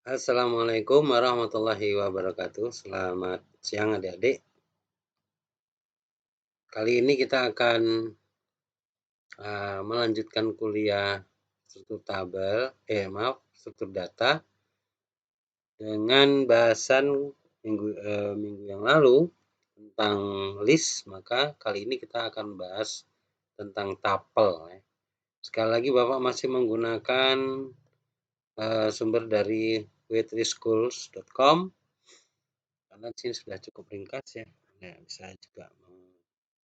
Assalamualaikum warahmatullahi wabarakatuh. Selamat siang adik-adik. Kali ini kita akan melanjutkan kuliah struktur tabel, struktur data dengan bahasan minggu yang lalu tentang list. Maka kali ini kita akan bahas tentang tapel. Sekali lagi Bapak masih menggunakan sumber dari w3schools.com karena di sini sudah cukup ringkas ya. Nah, bisa juga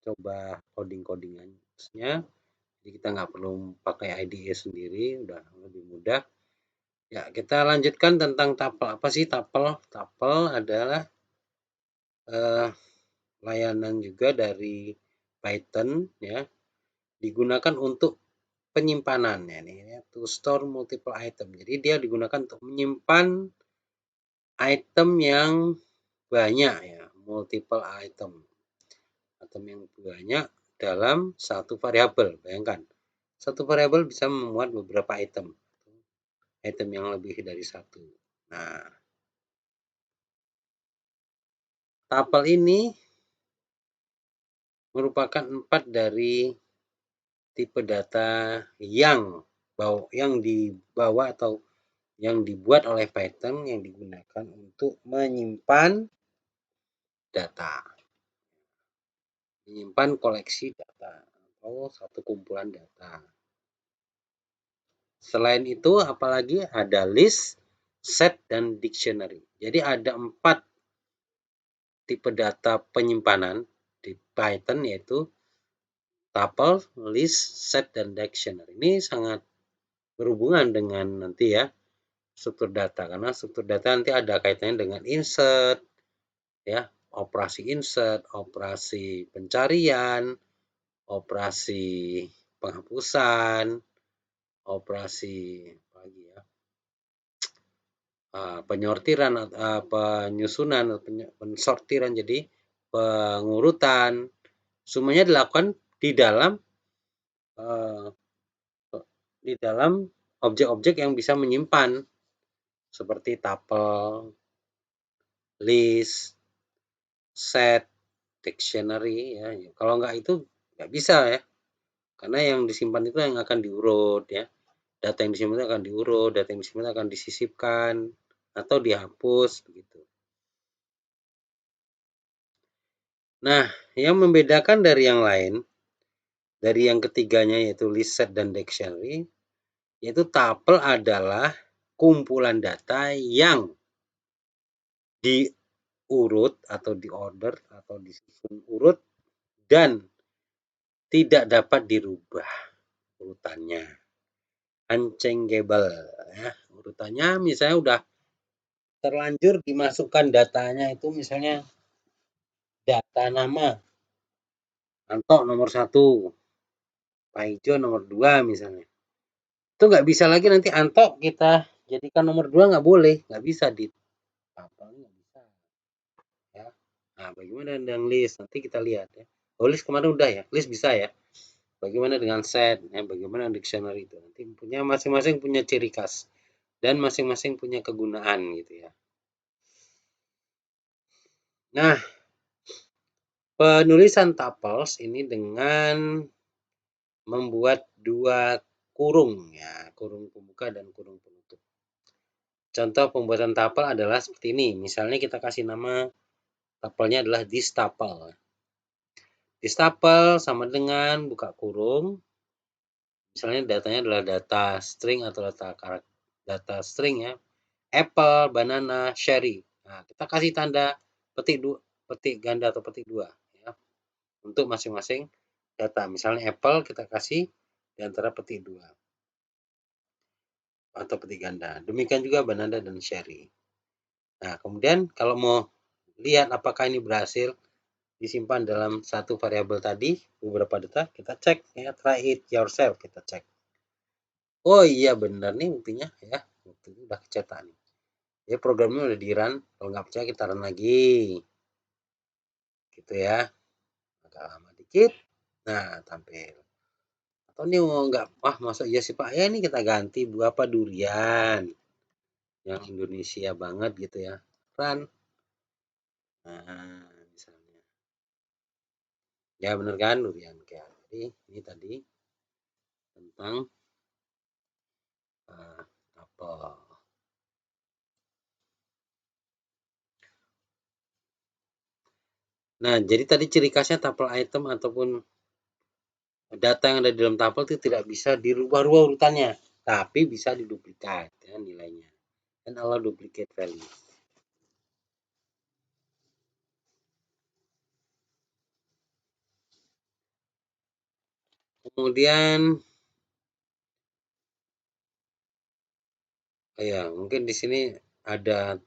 coba coding-codingannya. Jadi kita nggak perlu pakai IDE sendiri, udah lebih mudah. Ya, kita lanjutkan tentang tapel. Apa sih tapel? Tapel adalah layanan juga dari Python ya, digunakan untuk penyimpanannya nih ya, to store multiple item. Jadi dia digunakan untuk menyimpan item yang banyak ya, multiple item. Item yang banyak dalam satu variabel. Bayangkan, satu variabel bisa memuat beberapa item yang lebih dari satu. Nah, tapel ini merupakan 4 dari tipe data yang dibawa atau yang dibuat oleh Python yang digunakan untuk menyimpan data, menyimpan koleksi data atau satu kumpulan data. Selain itu, apalagi ada list, set, dan dictionary. Jadi ada 4 tipe data penyimpanan di Python, yaitu tuple, list, set, dan dictionary. Ini sangat berhubungan dengan nanti ya struktur data, karena struktur data nanti ada kaitannya dengan insert, ya, operasi insert, operasi pencarian, operasi penghapusan, operasi apa lagi ya, penyortiran, penyusunan, pensortiran, jadi pengurutan, semuanya dilakukan di dalam objek-objek yang bisa menyimpan seperti tuple, list, set, dictionary ya. Kalau nggak itu nggak bisa ya, karena yang disimpan itu yang akan diurut ya. Data yang disimpan itu akan diurut, data yang disimpan akan disisipkan atau dihapus begitu. Nah, yang membedakan dari yang lain, dari yang ketiganya yaitu list, set, dan dictionary, yaitu tuple adalah kumpulan data yang diurut atau diorder atau disusun urut dan tidak dapat dirubah urutannya. Unchangeable ya. Urutannya misalnya udah terlanjur dimasukkan datanya itu, misalnya data nama Anto nomor 1, Pak Ijo nomor 2 misalnya. Itu nggak bisa lagi nanti Anto kita jadikan nomor 2, nggak boleh, nggak bisa di apa, nggak bisa ya. Nah, bagaimana dengan list? Nanti kita lihat ya. Oh, list kemarin udah ya, list bisa ya. Bagaimana dengan set ya, bagaimana dictionary itu, nanti punya masing-masing punya ciri khas dan masing-masing punya kegunaan gitu ya. Nah, penulisan tuples ini dengan membuat 2 kurung ya, kurung pembuka dan kurung penutup. Contoh pembuatan tuple adalah seperti ini. Misalnya kita kasih nama tupelnya adalah this tuple. This tuple sama dengan buka kurung. Misalnya datanya adalah data string atau data string ya. Apple, banana, cherry. Nah, kita kasih tanda petik ganda atau petik 2 ya, untuk masing-masing data. Misalnya apple kita kasih di antara petik 2 atau petik ganda. Demikian juga banana dan cherry. Nah, kemudian kalau mau lihat apakah ini berhasil disimpan dalam satu variabel tadi, beberapa data, kita cek ya, try it yourself, kita cek. Oh iya benar nih buktinya ya, buktinya udah kecetak nih. Ya programnya udah di run, kalau nggak percaya kita run lagi. Gitu ya. Agak lama dikit. Nah, tampil. Atau nih mau nggak, wah masa iya sih Pak, ya ini kita ganti buah apa durian. yang Indonesia banget gitu ya, run. Nah, misalnya. Ya bener kan, Durian. Jadi ini tadi tentang apel. Nah, jadi tadi ciri khasnya tuple item ataupun data yang ada di dalam tuple itu tidak bisa dirubah-rubah urutannya, tapi bisa diduplikat ya nilainya. Dan allow duplicate value. Kemudian ya mungkin di sini ada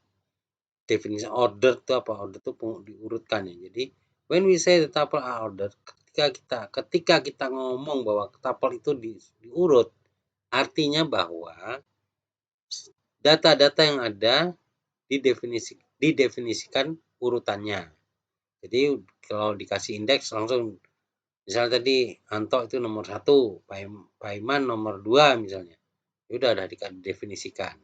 definisi order itu apa? Order itu diurutkan ya. Jadi when we say the tuple are ordered, ketika kita ngomong bahwa tuple itu diurut, artinya bahwa data-data yang ada didefinisikan urutannya. Jadi kalau dikasih indeks langsung, misalnya tadi Anto itu nomor 1, Paiman nomor 2 misalnya. Udah didefinisikan.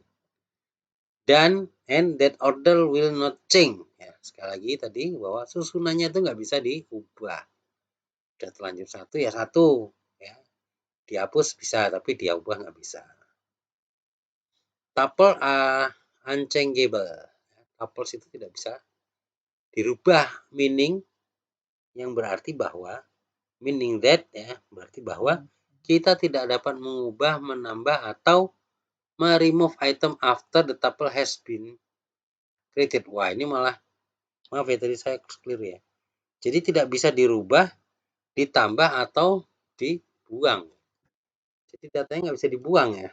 Dan and that order will not change. Ya, sekali lagi tadi bahwa susunannya itu nggak bisa diubah. Udah terlanjur 1 ya 1. Ya. Dihapus bisa, tapi diubah nggak bisa. Tuple unchangeable. Tuples itu tidak bisa dirubah, meaning yang berarti bahwa meaning that ya berarti bahwa kita tidak dapat mengubah, menambah atau remove item after the tuple has been created. Wah, ini malah maaf ya tadi saya clear ya. Jadi tidak bisa dirubah, ditambah atau dibuang. Jadi datanya nggak bisa dibuang ya.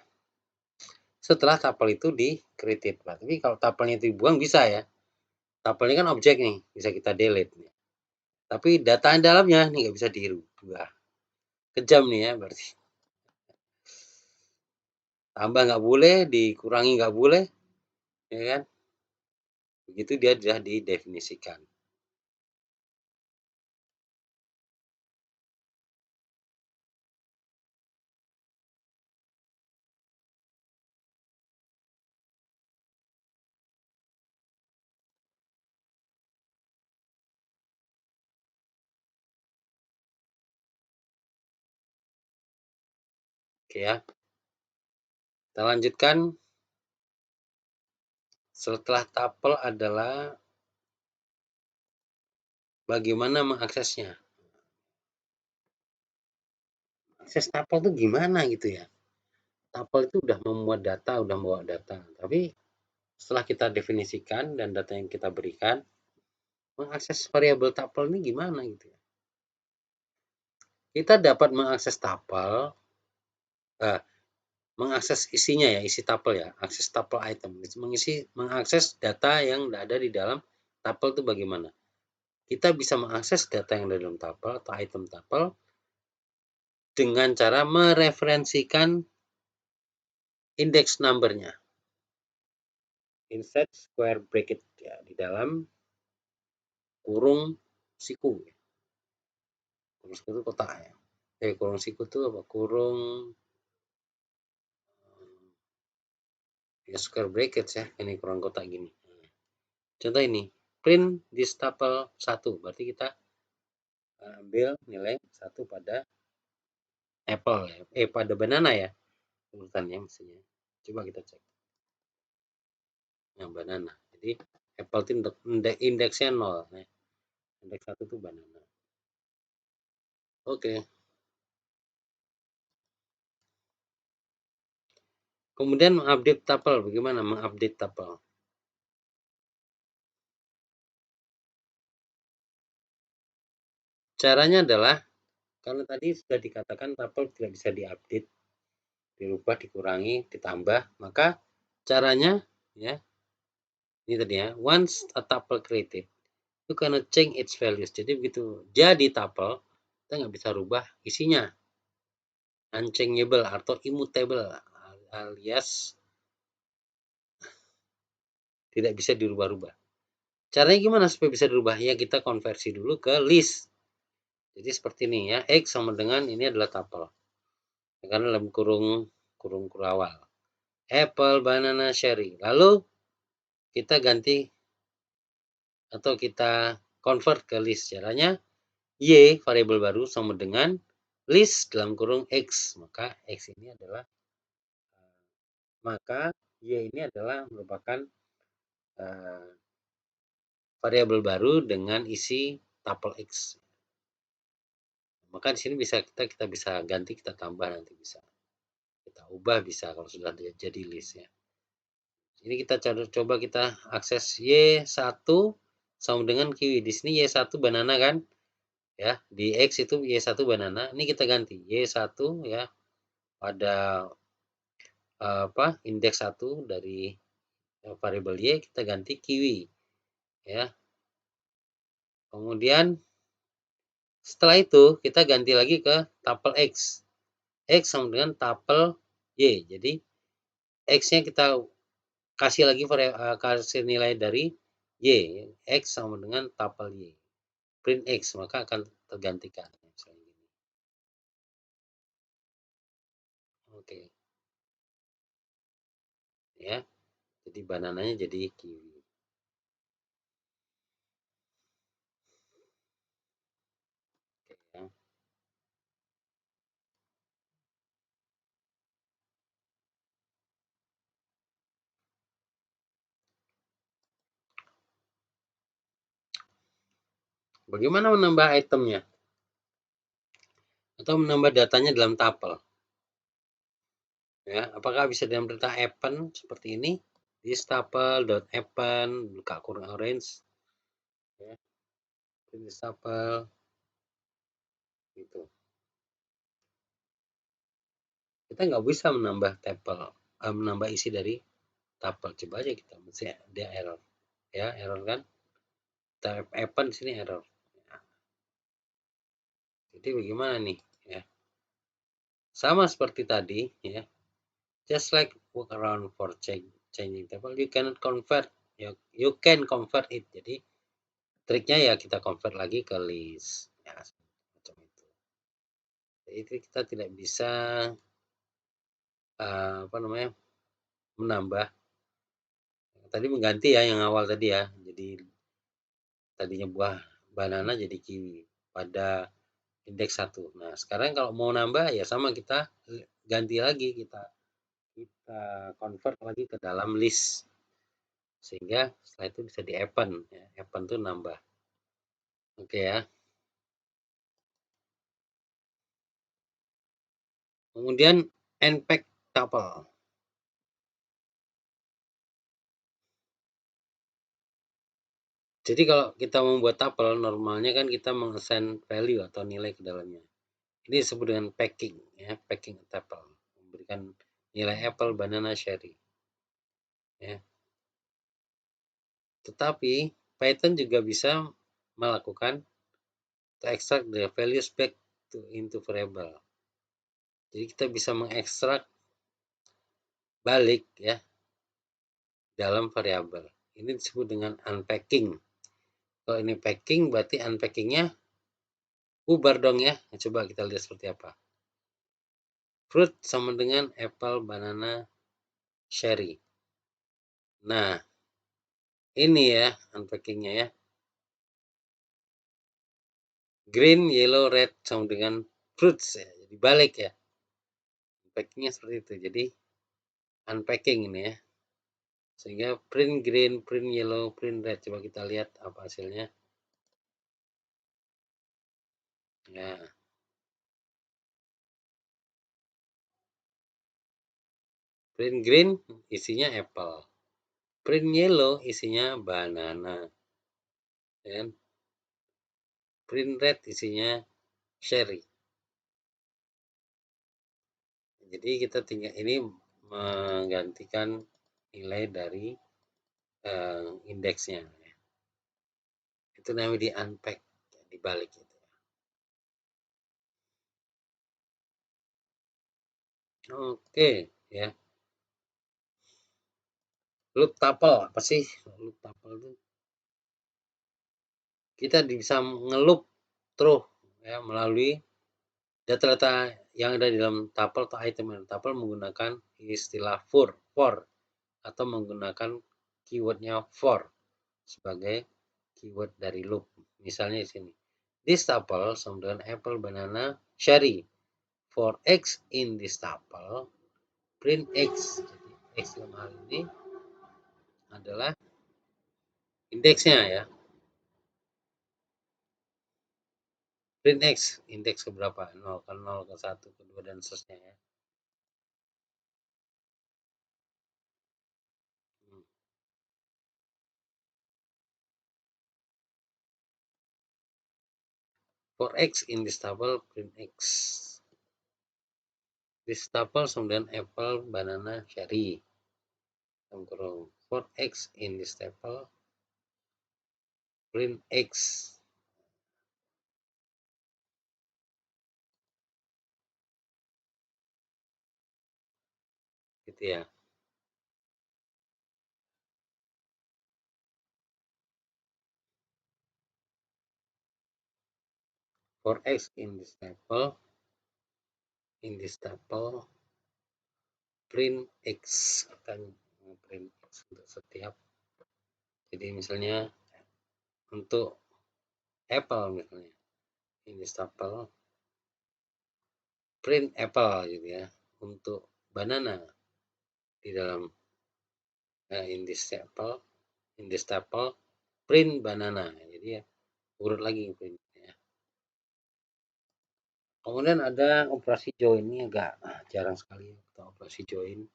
Setelah tuple itu di-created. Tapi kalau tuple-nya itu dibuang bisa ya. Tuple ini kan objek nih, bisa kita delete. Tapi data dalamnya nih nggak bisa dirubah. Kejam nih ya berarti. Tambah nggak boleh, dikurangi nggak boleh, ya kan? Begitu dia sudah didefinisikan. Oke ya. Kita lanjutkan. Setelah tuple adalah bagaimana mengaksesnya. Akses tuple itu gimana gitu ya. Tuple itu udah memuat data, udah membawa data. Tapi setelah kita definisikan dan data yang kita berikan, mengakses variabel tuple ini gimana gitu ya. Kita dapat mengakses tuple, mengakses isinya ya, isi tuple ya, akses tuple item. Mengakses data yang ada di dalam tuple itu bagaimana. Kita bisa mengakses data yang ada dalam tuple atau item tuple dengan cara mereferensikan index number-nya. Inside square bracket ya, di dalam kurung siku. Kurung siku itu kotak ya. Kurung siku itu apa? Kurung ya square bracket ya, ini kurung kotak gini. Contoh ini, print this tuple 1, berarti kita ambil nilai 1 pada apple ya. Pada banana ya. Urutannya mestinya. Coba kita cek. Yang banana. Jadi apple itu indeksnya 0. Nah, indeks 1 itu banana. Oke. Kemudian mengupdate tuple. Bagaimana mengupdate tuple? Caranya adalah, karena tadi sudah dikatakan tuple tidak bisa diupdate, dirubah, dikurangi, ditambah, maka caranya ya ini tadi ya, once a tuple created, you cannot change its values. Jadi begitu jadi tuple, kita nggak bisa rubah isinya. Unchangeable atau immutable alias tidak bisa dirubah-rubah. Caranya gimana supaya bisa dirubah? Ya kita konversi dulu ke list. Jadi seperti ini ya, X sama dengan ini adalah tuple. Karena dalam kurung kurawal. apple, banana, cherry. Lalu kita ganti atau kita convert ke list. Caranya y variabel baru sama dengan list dalam kurung x. Maka x ini adalah maka y ini adalah merupakan variabel baru dengan isi tuple x. Maka di sini bisa kita bisa ganti, kita tambah nanti bisa. Kita ubah bisa kalau sudah jadi list ya. Ini kita coba kita akses Y1 sama dengan kiwi. Di sini Y1 banana kan? Ya, di X itu Y1 banana. Ini kita ganti Y1 ya pada indeks 1 dari variabel Y kita ganti kiwi ya. Kemudian setelah itu kita ganti lagi ke tuple X. X sama dengan tuple Y. Jadi X-nya kita kasih lagi kasih nilai dari Y. X sama dengan tuple Y. Print X, maka akan tergantikan. Misalnya gini. Oke. Ya. Jadi banananya jadi kiwi. Oke, ya. Bagaimana menambah itemnya? Atau menambah datanya dalam tuple? Ya, apakah bisa dalam perintah append seperti ini? This tuple.append buka kurung orange. Ya. This tuple gitu. Kita nggak bisa menambah tuple, menambah isi dari tuple. Coba aja kita, mesti dia error. Ya, error kan? Kita append di sini error. Ya. Jadi bagaimana nih? Ya. Sama seperti tadi, ya. Just like work around for changing table, you cannot convert. You can convert it. Jadi triknya ya kita convert lagi ke list. Ya, macam itu. Jadi kita tidak bisa menambah. Tadi mengganti ya yang awal tadi ya. Jadi tadinya buah banana jadi kiwi pada indeks 1. Nah, sekarang kalau mau nambah ya sama kita ganti lagi, kita convert lagi ke dalam list. Sehingga setelah itu bisa di append ya. Append itu nambah. Oke ya. Kemudian unpack tuple. Jadi kalau kita membuat tuple, normalnya kan kita mengassign value atau nilai ke dalamnya. Ini disebut dengan packing ya, packing tuple. Memberikan nilai apple, banana, cherry. Ya. Tetapi Python juga bisa melakukan to extract the values back into variable. Jadi kita bisa mengekstrak balik ya dalam variabel. Ini disebut dengan unpacking. Kalau ini packing berarti unpackingnya bubar dong ya. Coba kita lihat seperti apa. Fruit sama dengan apple, banana, cherry. Nah, ini ya unpackingnya ya. Green, yellow, red sama dengan fruits ya. Jadi balik ya. Unpackingnya seperti itu. Jadi unpacking ini ya. Sehingga print green, print yellow, print red. Coba kita lihat apa hasilnya. Ya. Print green isinya apple. Print yellow isinya banana. Dan print red isinya cherry. Jadi kita tinggal ini menggantikan nilai dari indeksnya. Itu namanya di unpack, dibalik itu. Oke, ya. Loop tuple apa sih? Loop tuple itu kita bisa ngeloop terus ya melalui Data-data yang ada di dalam tuple atau item dalam tuple menggunakan istilah for atau menggunakan keywordnya for sebagai keyword dari loop. Misalnya di sini. This tuple sama dengan apple, banana, cherry. For x in this tuple, print x. Jadi x dalam hal ini adalah indeksnya ya. Print x, indeks keberapa? 0 ke 0 ke 1 ke 2 dan seterusnya ya. For x in this tuple, print x. This tuple sama dengan apple, banana, cherry. For x in this tuple, print x. Gitu ya. For x in this tuple, print x akan print x untuk setiap. Jadi misalnya untuk apple misalnya in this tuple, print apple gitu ya. Untuk banana di dalam in this tuple, print banana. Jadi ya urut lagi print ya. Kemudian ada operasi join, ini agak jarang sekali kita operasi join.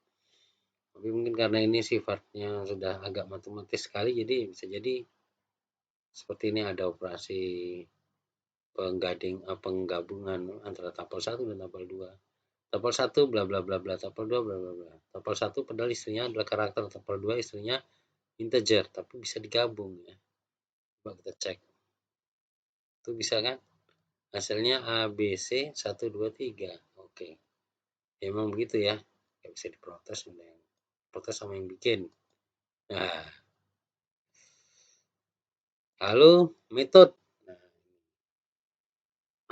Tapi mungkin karena ini sifatnya sudah agak matematis sekali, jadi bisa jadi seperti ini, ada operasi penggabungan antara tuple 1 dan tuple 2. Tuple 1 bla bla bla bla, tuple 2 bla bla bla. Tuple 1 padahal istrinya adalah karakter, tuple 2 istrinya integer, tapi bisa digabung ya. Coba kita cek. Itu bisa kan? Hasilnya A, B, C, 1, 2, 3. Oke. Ya, emang begitu ya. Gak bisa diprotes, protes sama yang bikin. Nah, lalu metode. Nah,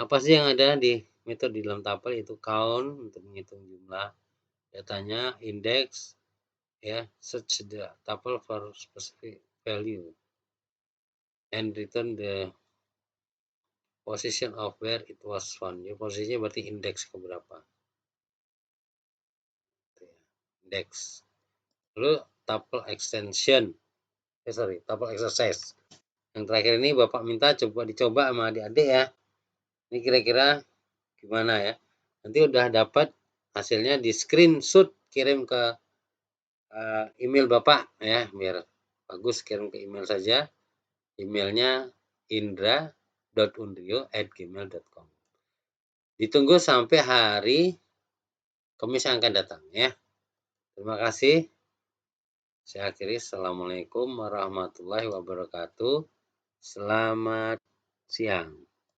apa sih yang ada di metode di dalam tuple? Itu count untuk menghitung jumlah datanya, index, ya, search the tuple for specific value, and return the position of where it was found. Ya, posisinya berarti indeks keberapa. Index. Lalu tuple extension. Tuple exercise. Yang terakhir ini Bapak minta coba dicoba sama adik-adik ya. Ini kira-kira gimana ya? Nanti udah dapat hasilnya di screenshot, kirim ke email Bapak ya, biar bagus, kirim ke email saja. Emailnya indra.undrio@gmail.com. Ditunggu sampai hari Kamis yang akan datang ya. Terima kasih. Saya akhiri. Assalamualaikum warahmatullahi wabarakatuh. Selamat siang.